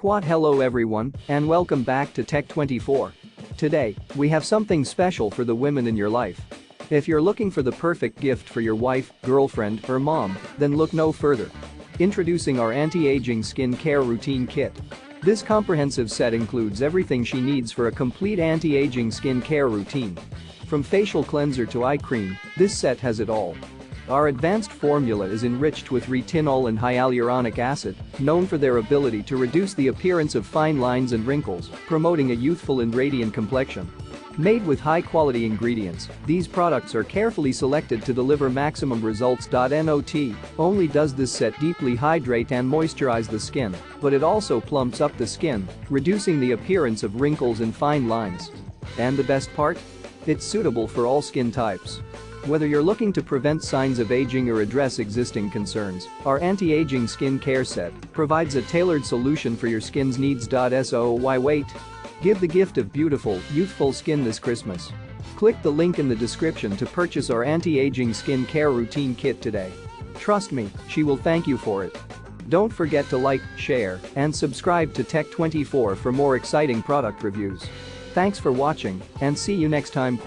Hello everyone, and welcome back to Tech24. Today, we have something special for the women in your life. If you're looking for the perfect gift for your wife, girlfriend, or mom, then look no further. Introducing our anti-aging skin care routine kit. This comprehensive set includes everything she needs for a complete anti-aging skin care routine. From facial cleanser to eye cream, this set has it all. Our advanced formula is enriched with retinol and hyaluronic acid, known for their ability to reduce the appearance of fine lines and wrinkles, promoting a youthful and radiant complexion. Made with high-quality ingredients, these products are carefully selected to deliver maximum results. Not only does this set deeply hydrate and moisturize the skin, but it also plumps up the skin, reducing the appearance of wrinkles and fine lines. And the best part? It's suitable for all skin types. Whether you're looking to prevent signs of aging or address existing concerns, our anti-aging skin care set provides a tailored solution for your skin's needs. So why wait? Give the gift of beautiful, youthful skin this Christmas. Click the link in the description to purchase our anti-aging skin care routine kit today. Trust me, she will thank you for it. Don't forget to like, share, and subscribe to Tech24 for more exciting product reviews. Thanks for watching, and see you next time.